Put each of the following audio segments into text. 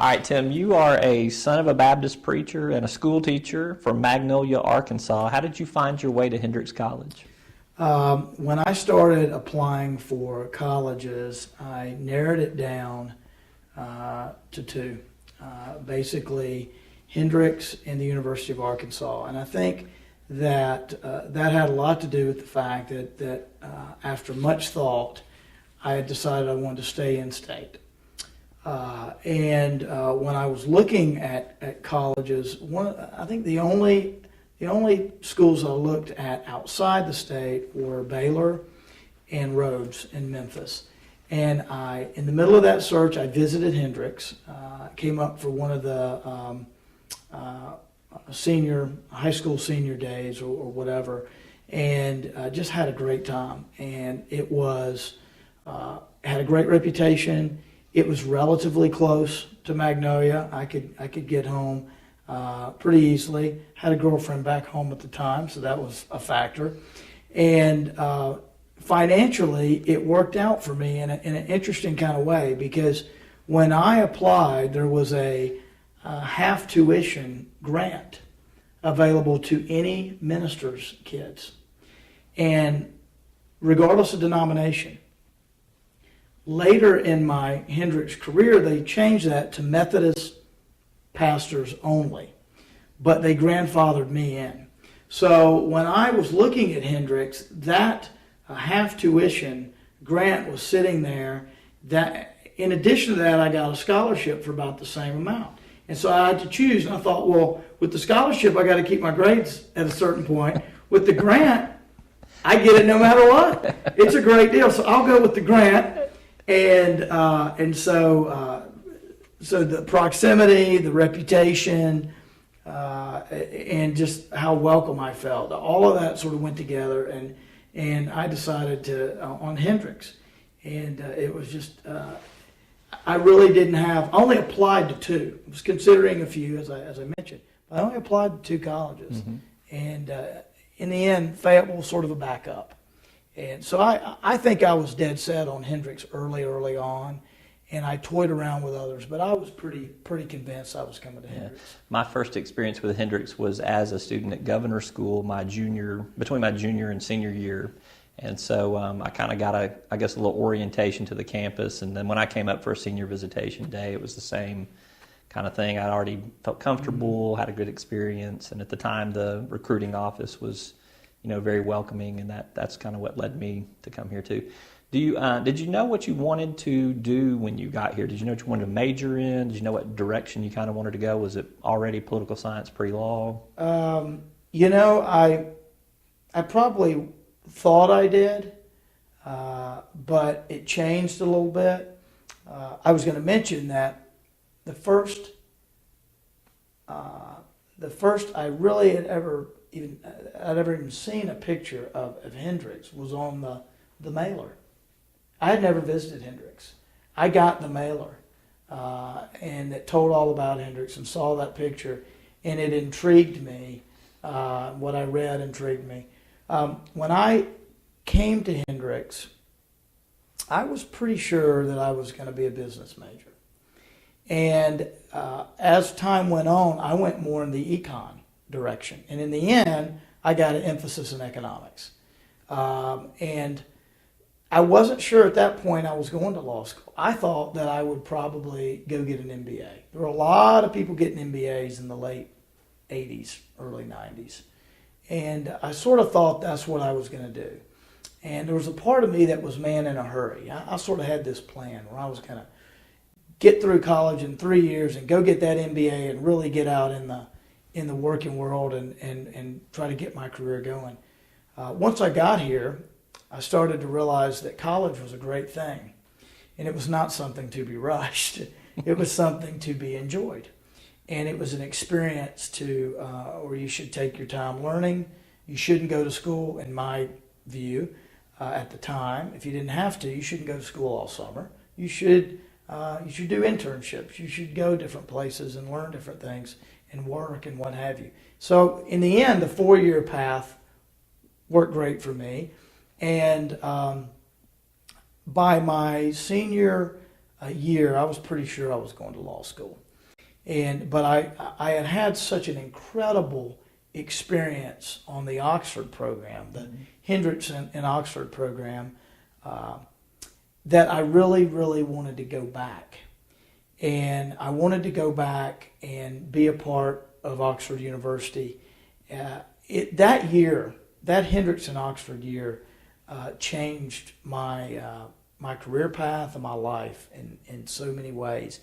All right, Tim, you are a son of a Baptist preacher and a school teacher from Magnolia, Arkansas. How did you find your way to Hendrix College? When I started applying for colleges, I narrowed it down to two. Basically, Hendrix and the University of Arkansas. And I think that that had a lot to do with the fact that after much thought, I had decided I wanted to stay in state. When I was looking at colleges, I think the only schools I looked at outside the state were Baylor and Rhodes in Memphis. And in the middle of that search, I visited Hendrix, came up for one of the high school senior days or whatever, and just had a great time. And it was had a great reputation. It was relatively close to Magnolia. I could get home pretty easily. Had a girlfriend back home at the time, so that was a factor. And financially, it worked out for me in an interesting kind of way, because when I applied, there was a half tuition grant available to any minister's kids, and regardless of denomination. Later in my Hendrix career, they changed that to Methodist pastors only, but they grandfathered me in. So when I was looking at Hendrix, that half tuition grant was sitting there. That, in addition to that, I got a scholarship for about the same amount. And so I had to choose, and I thought, well, with the scholarship, I got to keep my grades at a certain point. With the grant, I get it no matter what. It's a great deal, so I'll go with the grant. So the proximity, the reputation, and just how welcome I felt, all of that sort of went together, and I decided to on Hendrix, and it was just I really didn't have. I only applied to two. I was considering a few, as I mentioned, but I only applied to two colleges, and in the end, Fayetteville was sort of a backup. And so I think I was dead set on Hendrix early on, and I toyed around with others, but I was pretty convinced I was coming to Hendrix. My first experience with Hendrix was as a student at Governor School between my junior and senior year. And so I kind of got a little orientation to the campus, and then when I came up for a senior visitation day, it was the same kind of thing. I already felt comfortable, had a good experience, and at the time the recruiting office was very welcoming, and that's kind of what led me to come here too. Did you know what you wanted to do when you got here? Did you know what you wanted to major in? Did you know what direction you kind of wanted to go? Was it already political science pre-law? I probably thought I did, but it changed a little bit. I was going to mention that the first I really had ever even seen a picture of Hendrix was on the mailer. I had never visited Hendrix. I got the mailer, and it told all about Hendrix, and saw that picture, and it intrigued me. What I read intrigued me. When I came to Hendrix, I was pretty sure that I was going to be a business major. And as time went on, I went more in the econ direction. And in the end, I got an emphasis in economics. And I wasn't sure at that point I was going to law school. I thought that I would probably go get an MBA. There were a lot of people getting MBAs in the late 80s, early 90s. And I sort of thought that's what I was going to do. And there was a part of me that was man in a hurry. I sort of had this plan where I was going to get through college in 3 years and go get that MBA and really get out in the working world and try to get my career going. Once I got here, I started to realize that college was a great thing, and it was not something to be rushed. It was something to be enjoyed, and it was an experience where you should take your time learning. You shouldn't go to school, in my view, at the time. If you didn't have to, you shouldn't go to school all summer. You should do internships. You should go different places and learn different things and work and what have you. So in the end, the 4-year path worked great for me. And by my senior year, I was pretty sure I was going to law school. But I had had such an incredible experience on the Oxford program, the Hendrix and Oxford program, that I really, really wanted to go back. And I wanted to go back and be a part of Oxford University. That year, that Hendrix and Oxford year, changed my career path and my life in so many ways.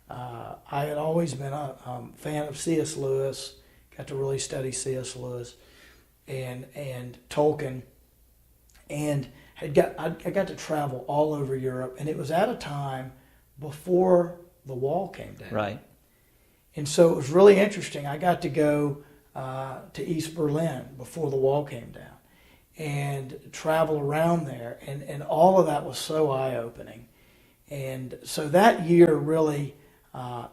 I had always been a fan of C.S. Lewis, got to really study C.S. Lewis and Tolkien, and I got to travel all over Europe, and it was at a time before the wall came down. Right. And so it was really interesting. I got to go to East Berlin before the wall came down and travel around there, and all of that was so eye-opening. And so that year really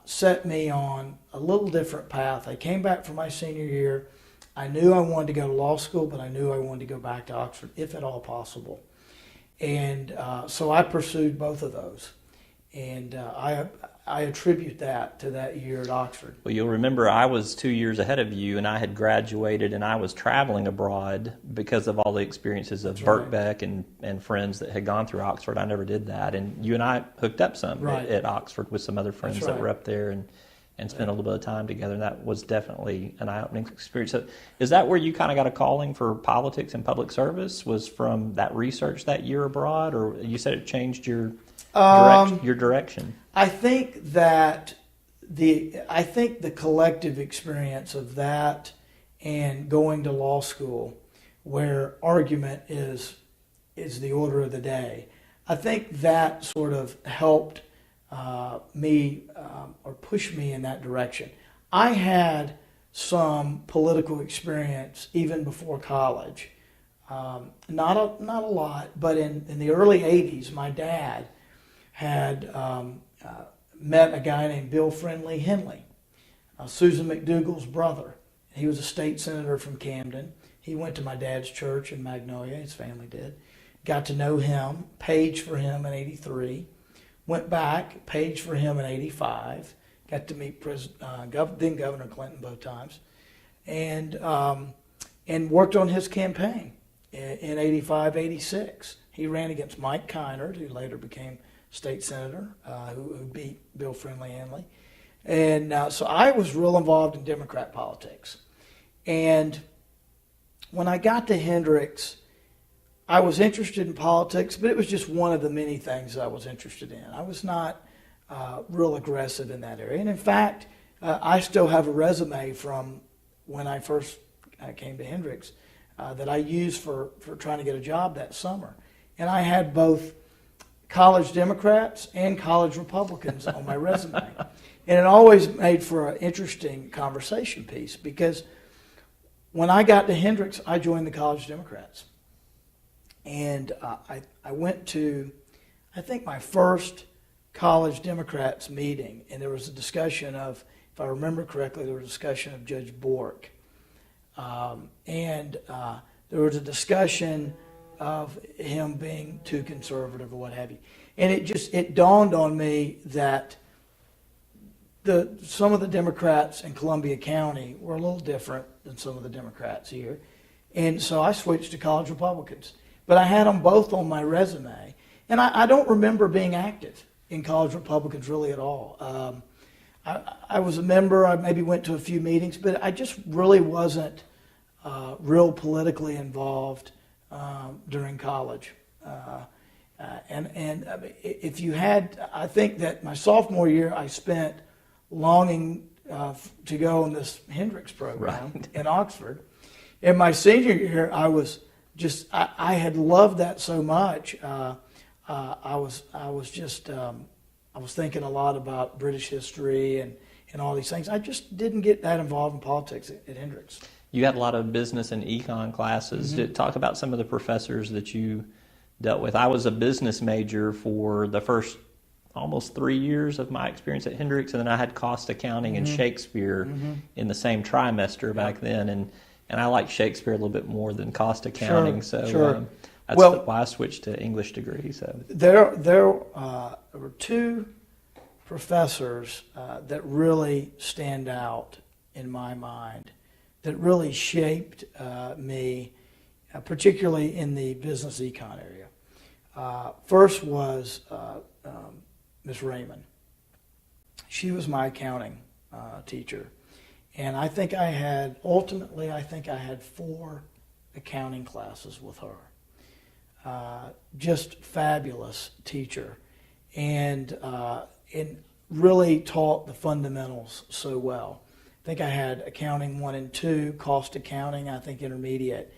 set me on a little different path. I came back for my senior year. I knew I wanted to go to law school, but I knew I wanted to go back to Oxford, if at all possible. And so I pursued both of those. And I attribute that to that year at Oxford. Well, you'll remember I was 2 years ahead of you, and I had graduated, and I was traveling abroad because of all the experiences of Birkbeck and friends that had gone through Oxford. I never did that. And you and I hooked up some at Oxford with some other friends that were up there and spent a little bit of time together, and that was definitely an eye-opening experience. So is that where you kind of got a calling for politics and public service, was from that research that year abroad, or you said it changed your direction? I think that the collective experience of that and going to law school, where argument is the order of the day, I think that sort of helped me or push me in that direction. I had some political experience even before college, not a lot, but in the early '80s, my dad had met a guy named Bill Friendly Henley, Susan McDougal's brother. He was a state senator from Camden. He went to my dad's church in Magnolia, his family did. Got to know him, paged for him in '83, went back, paged for him in '85, got to meet then Governor Clinton both times, and worked on his campaign in '85, '86. He ran against Mike Kynard, who later became state senator, who beat Bill Friendly Henley. And so I was real involved in Democrat politics. And when I got to Hendrix, I was interested in politics, but it was just one of the many things I was interested in. I was not real aggressive in that area. And in fact, I still have a resume from when I first came to Hendrix that I used for trying to get a job that summer. And I had both college Democrats and college Republicans on my resume. And it always made for an interesting conversation piece, because when I got to Hendrix, I joined the college Democrats. And I went to, I think, my first college Democrats meeting, and there was a discussion of, if I remember correctly, there was a discussion of Judge Bork. And there was a discussion of him being too conservative or what have you. And it dawned on me that some of the Democrats in Columbia County were a little different than some of the Democrats here. And so I switched to college Republicans. But I had them both on my resume. And I don't remember being active in college Republicans really at all. I was a member, I maybe went to a few meetings, but I just really wasn't real politically involved during college. And if you had, I think that my sophomore year I spent longing to go on this Hendrix program in Oxford. In my senior year, I was just, I had loved that so much. I was thinking a lot about British history and all these things. I just didn't get that involved in politics at Hendrix. You had a lot of business and econ classes. Mm-hmm. Talk about some of the professors that you dealt with. I was a business major for the first almost 3 years of my experience at Hendrix, and then I had cost accounting and Shakespeare in the same trimester back then, and I like Shakespeare a little bit more than cost accounting. Sure. That's Well, why I switched to English degree. So there were two professors that really stand out in my mind, that really shaped me, particularly in the business econ area. First was Miss Raymond. She was my accounting teacher, and I think I had 4 accounting classes with her. Just fabulous teacher, and really taught the fundamentals so well. I think I had accounting 1 and 2, cost accounting, I think intermediate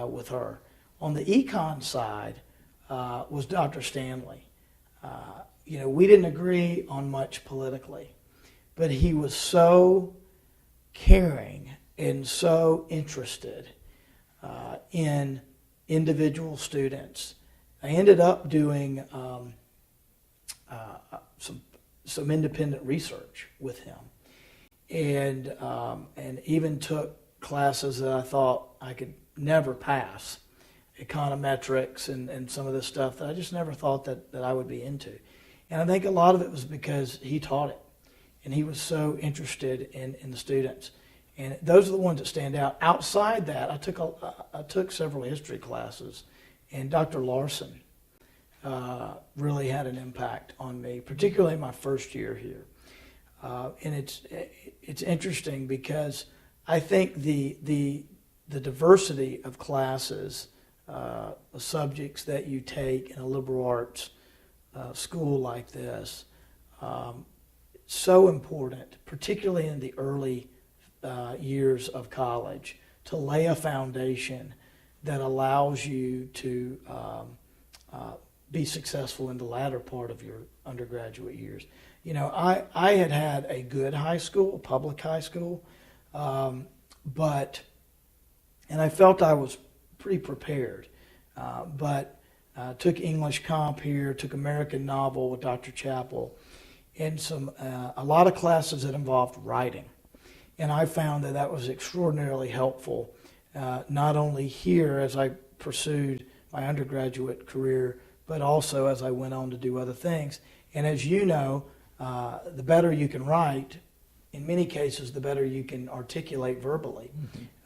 with her. On the econ side was Dr. Stanley. We didn't agree on much politically, but he was so caring and so interested in individual students. I ended up doing some independent research with him, and even took classes that I thought I could never pass, econometrics and some of this stuff that I just never thought that I would be into. And I think a lot of it was because he taught it, and he was so interested in the students. And those are the ones that stand out. Outside that, I took several history classes, and Dr. Larson really had an impact on me, particularly my first year here. And it's interesting because I think the diversity of classes, subjects that you take in a liberal arts school like this, so important, particularly in the early years of college, to lay a foundation that allows you to be successful in the latter part of your undergraduate years. I had a good high school, a public high school, and I felt I was pretty prepared, but took English Comp here, took American Novel with Dr. Chappell, and a lot of classes that involved writing. And I found that was extraordinarily helpful, not only here as I pursued my undergraduate career, but also as I went on to do other things. And as you know, the better you can write, in many cases, the better you can articulate verbally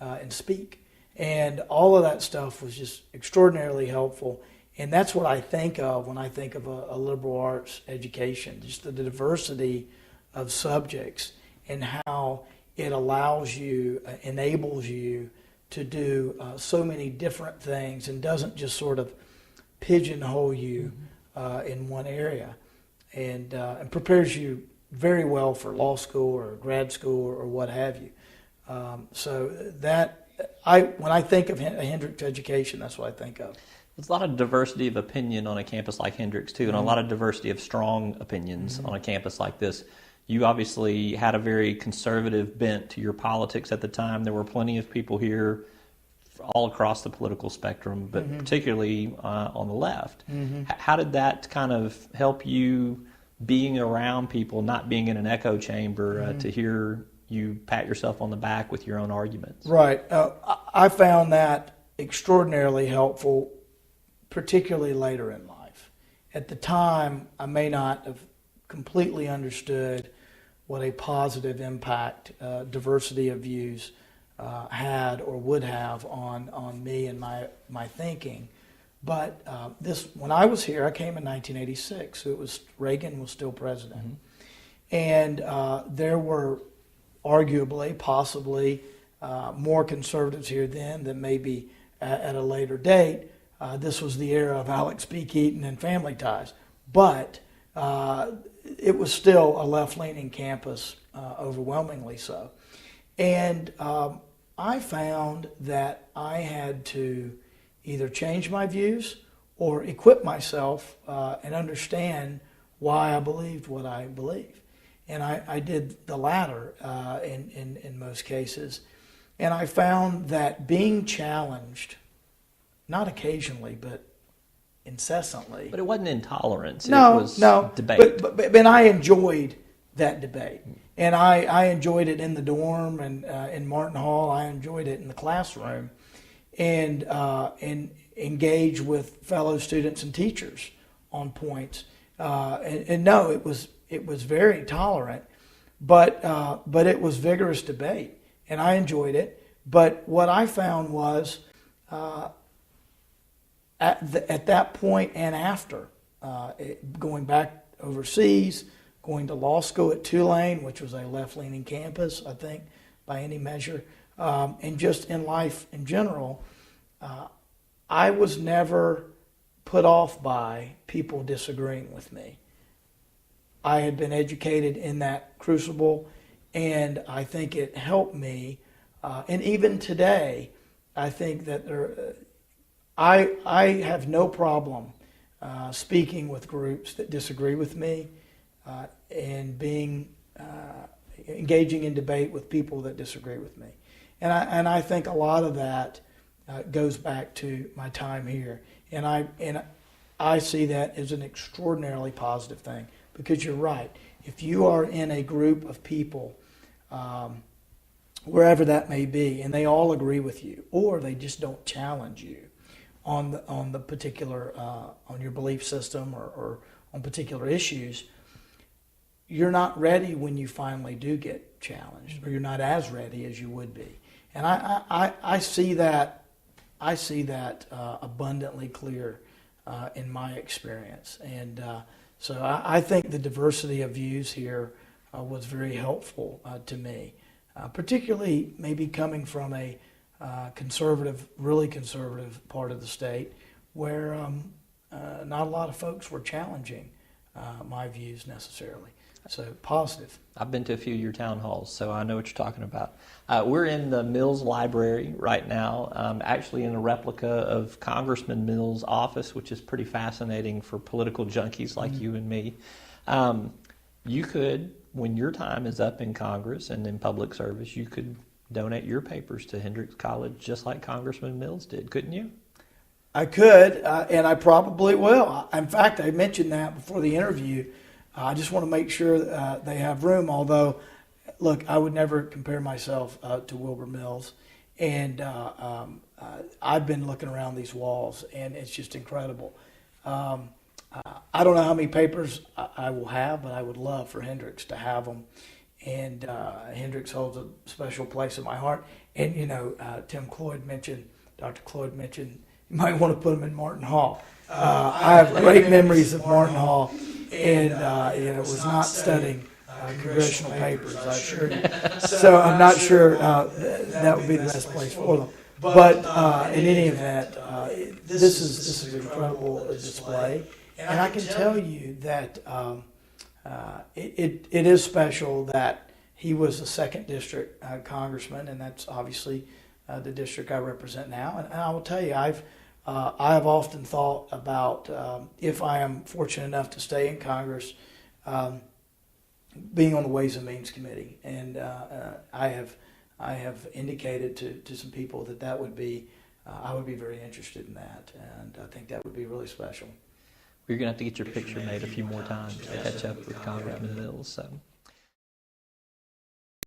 and speak. And all of that stuff was just extraordinarily helpful. And that's what I think of when I think of a liberal arts education, just the diversity of subjects and how it allows you, enables you to do so many different things and doesn't just sort of pigeonhole you in one area, and prepares you very well for law school or grad school or what have you. So when I think of a Hendrix education, that's what I think of. There's a lot of diversity of opinion on a campus like Hendrix, too, and a lot of diversity of strong opinions on a campus like this. You obviously had a very conservative bent to your politics at the time. There were plenty of people here all across the political spectrum, but particularly on the left. How did that kind of help you being around people, not being in an echo chamber, to hear you pat yourself on the back with your own arguments? Right. I found that extraordinarily helpful, particularly later in life. At the time, I may not have completely understood what a positive impact diversity of views had or would have on me and my thinking. But when I was here, I came in 1986. So Reagan was still president. And there were arguably, possibly, more conservatives here then than maybe at a later date. This was the era of Alex P. Keaton and Family Ties. But it was still a left-leaning campus, overwhelmingly so. And I found that I had to either change my views or equip myself and understand why I believed what I believe. And I did the latter in most cases. And I found that being challenged, not occasionally, but incessantly. But it wasn't intolerance. No, it was no. debate. But I enjoyed that debate. And I enjoyed it in the dorm and in Martin Hall. I enjoyed it in the classroom. And engage with fellow students and teachers on points. And no, it was very tolerant, but it was vigorous debate, and I enjoyed it. But what I found was at that point and after, going back overseas, going to law school at Tulane, which was a left-leaning campus, I think, by any measure, and just in life in general, I was never put off by people disagreeing with me. I had been educated in that crucible, and I think it helped me. And even today, I think that I have no problem speaking with groups that disagree with me and engaging in debate with people that disagree with me. And I think a lot of that goes back to my time here. And I see that as an extraordinarily positive thing, because you're right. If you are in a group of people, wherever that may be, and they all agree with you, or they just don't challenge you on the particular on your belief system or on particular issues, you're not ready when you finally do get challenged, or you're not as ready as you would be. And I see that abundantly clear in my experience. And so I think the diversity of views here was very helpful to me, particularly maybe coming from a conservative, really conservative part of the state where not a lot of folks were challenging my views necessarily. So positive. I've been to a few of your town halls, so I know what you're talking about. We're in the Mills Library right now, actually in a replica of Congressman Mills' office, which is pretty fascinating for political junkies like you and me. You could, when your time is up in Congress and in public service, you could donate your papers to Hendrix College just like Congressman Mills did, couldn't you? I could, and I probably will. In fact, I mentioned that before the interview. I just want to make sure they have room, although, look, I would never compare myself to Wilbur Mills. And I've been looking around these walls, and it's just incredible. I don't know how many papers I will have, but I would love for Hendrix to have them. And Hendrix holds a special place in my heart. And, Dr. Cloyd mentioned, you might want to put him in Martin Hall. I have great memories of Martin Hall. And was not studying congressional papers, I assure you. So I'm not sure that would be the best place for them. But in any event, this is an incredible display, and I can tell you that it is special that he was a second district congressman, and that's obviously the district I represent now. And I will tell you, I have often thought about if I am fortunate enough to stay in Congress, being on the Ways and Means Committee, and I have indicated to some people that would be I would be very interested in that, and I think that would be really special. You're going to have to get your picture made a few more times to catch up with Congressman Mills. So.